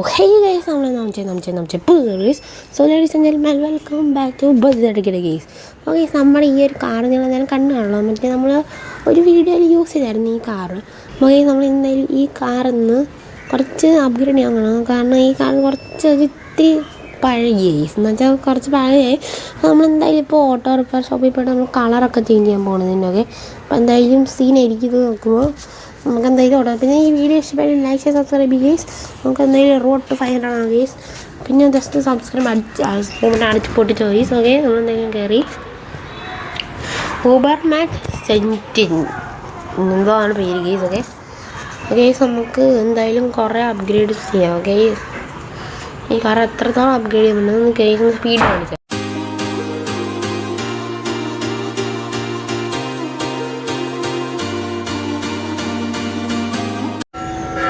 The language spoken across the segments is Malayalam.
hey guys, please. So ladies and gentlemen, welcome back to Buzz Dedicated Guys. Okay, നമ്മുടെ ഈ ഒരു കാർ ഞാൻ കണ്ടു കാണല്ലോ, മറ്റേ നമ്മൾ ഒരു വീഡിയോയിൽ യൂസ് ചെയ്തായിരുന്നു ഈ കാറ്. ഓക്കെ, നമ്മൾ എന്തായാലും ഈ കാറിന്ന് കുറച്ച് അപ്ഗ്രേഡ് ചെയ്യണം. കാരണം ഈ കാർ കുറച്ച് ഇത്തിരി പഴകിയ എന്ന് വെച്ചാൽ കുറച്ച് പഴയായി. നമ്മളെന്തായാലും ഇപ്പോൾ ഓട്ടോ റിപ്പയർ ഷോപ്പിൽ പോയിട്ട് നമ്മൾ കളറൊക്കെ ചേഞ്ച് ചെയ്യാൻ പോകുന്നതിൻ്റെയൊക്കെ. അപ്പോൾ എന്തായാലും സീനായിരിക്കും ഇത് നോക്കുമ്പോൾ. നമുക്ക് എന്തായാലും ഓടാം. പിന്നെ ഈ വീഡിയോ ഇഷ്ടപ്പെട്ട് ലൈക്ക് ചെയ്ത് സബ്സ്ക്രൈബ് ഗൈസ്. നമുക്ക് എന്തായാലും റോഡ് ടു 500 ആണ് ഗൈസ്. പിന്നെ ജസ്റ്റ് സബ്സ്ക്രൈബ് അടിച്ച് പൊട്ടിച്ച് ഗൈസ്. ഓക്കെ, നമ്മളെന്തായാലും കയറി ഊബർ മാക്സ് സെൻറ്റിൻ എന്തോ ആണ് പേര് ഗൈസ്. ഓക്കെ ഗൈസ്, നമുക്ക് എന്തായാലും കുറേ അപ്ഗ്രേഡ് ചെയ്യാം. ഓക്കെ, ഈ കാർ എത്രത്തോളം അപ്ഗ്രേഡ് ചെയ്യുന്നുണ്ടെന്ന് ഗൈസ് സ്പീഡ് കാണിച്ചാൽ.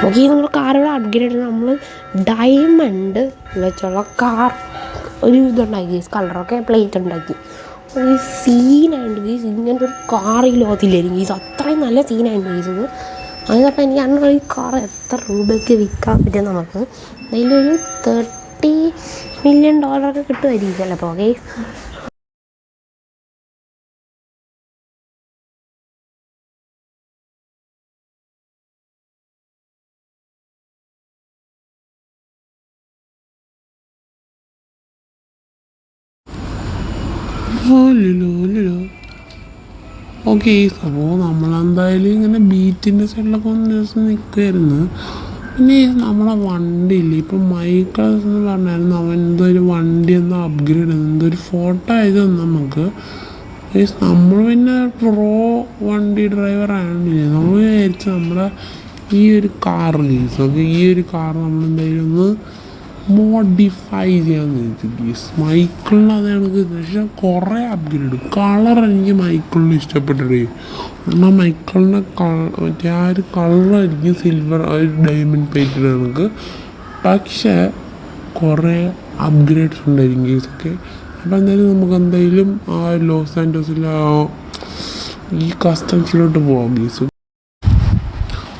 ഓക്കെ, നമ്മൾ കാറുകൾ അപ്ഗ്രേഡ് നമ്മൾ ഡയമണ്ട് വെച്ചുള്ള കാർ ഒരു ഇതുണ്ടാക്കി ഗൈസ്. കളറൊക്കെ പ്ലേറ്റ് ഉണ്ടാക്കി ഒരു സീനായിട്ട് ഗൈസ്. ഇങ്ങനത്തെ ഒരു കാർ ഈ ലോകത്തില്ലായിരിക്കും ഗൈസ്. അത്രയും നല്ല സീനായിട്ട് ഗൈസ് ഇത്. അതപ്പോൾ എനിക്ക് അന്ന് ഈ കാർ എത്ര രൂപയ്ക്ക് വിൽക്കാൻ പറ്റും നമുക്ക്. അതിലൊരു $30 million കിട്ടുമായിരിക്കും ചിലപ്പോൾ. ഗൈസ് ഓക്കെ, അപ്പോൾ നമ്മളെന്തായാലും ഇങ്ങനെ ബീച്ചിൻ്റെ സൈഡിലൊക്കെ ഒന്ന് ദിവസം നിൽക്കുമായിരുന്നു. പിന്നെ നമ്മളെ വണ്ടിയില്ല, ഇപ്പം മൈക്കിൾസ് എന്ന് പറഞ്ഞായിരുന്നു അവൻ എന്തോ ഒരു വണ്ടി ഒന്ന് അപ്ഗ്രേഡ് ചെയ്തു, എന്തോ ഒരു ഫോട്ടോ ആയത് നമുക്ക്. നമ്മൾ പിന്നെ പ്രോ വണ്ടി ഡ്രൈവർ ആയതുകൊണ്ടില്ലേ, നമ്മൾ വിചാരിച്ചു നമ്മുടെ ഈ ഒരു കാർ ഗീസ്. ഓക്കെ, ഈ ഒരു കാർ നമ്മളെന്തായാലും ഒന്ന് മോഡിഫൈ ചെയ്യാമെന്ന് വെച്ചു ഗീസ്. മൈക്കിളിന് അത് എനിക്ക് പക്ഷേ കുറേ അപ്ഗ്രേഡ് കളർ എനിക്ക് മൈക്കിളിന് ഇഷ്ടപ്പെട്ടിട്ട്. എന്നാൽ മൈക്കിളിൻ്റെ മറ്റേ ആ ഒരു കളറായിരിക്കും സിൽവർ, ആ ഒരു ഡയമണ്ട് പ്ലേറ്റഡ് എനിക്ക്. പക്ഷേ കുറേ അപ്ഗ്രേഡ്സ് ഉണ്ടായിരിക്കും ഗീസ്. ഓക്കെ, അപ്പോൾ എന്തായാലും നമുക്ക് എന്തായാലും ആ ലോസ് ആൻഡോസിലെ ഈ കസ്റ്റംസിലോട്ട് പോവാം ഗീസ്.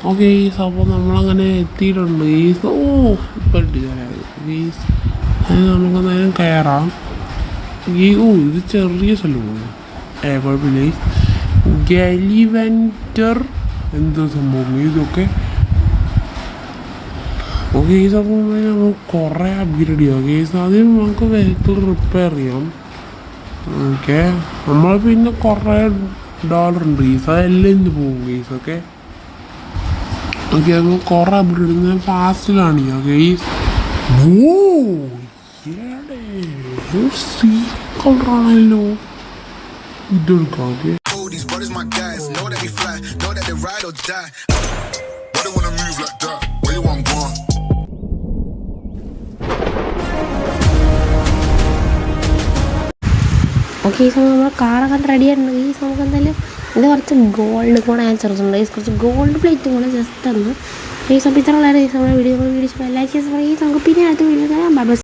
ഓക്കെ ഗീസ്, അപ്പോൾ നമ്മളങ്ങനെ എത്തിയിട്ടുണ്ട് ഗീസ്. ഇപ്പോൾ ഗീസ് നമുക്ക് നേരം കയറാം. ഇത് ചെറിയ സ്ഥലമാണ്, കുഴപ്പമില്ല. ഗലിവെൻറ്റർ എന്തോ സംഭവം ഇതൊക്കെ. ഓക്കെ ഗീസ്, അപ്പോൾ നമുക്ക് കുറേ അപ്ഗ്രേഡ് ചെയ്യാം ഗീസ്. ആദ്യം നമുക്ക് വെഹിക്കിൾ റിപ്പയർ ചെയ്യാം. ഓക്കെ, നമ്മൾ പിന്നെ കുറേ ഡോളർ ഉണ്ട് ഗീസ്, അതെല്ലാം ഇന്ന് പോകും ഗീസ്. ഓക്കെ ഓക്കെ, നമ്മൾ കുറേ അപ്ഗ്രേഡ് ചെയ്യുന്നത് ഫാസ്റ്റിലാണ് ചെയ്യുക ഗീസ്. കളറാണല്ലോ ഇതെടുക്കാം. ഓക്കെ, ഓക്കെ ഈ സമയം നമ്മൾ കാറൊക്കെ റെഡി ആയിട്ടുണ്ട്. ഈ നമുക്ക് എന്തായാലും ഇത് കുറച്ച് ഗോൾഡ് കൂടെ ഞാൻ ചേർത്തിട്ടുണ്ട്. കുറച്ച് ഗോൾഡ് പ്ലേറ്റും കൂടെ ജസ്റ്റ് ഒന്ന് ഈ സമയത്തുള്ള നമ്മുടെ വീഡിയോ ലൈക്ക് ചെയ്ത് നമുക്ക് പിന്നെ അടുത്ത വീഡിയോ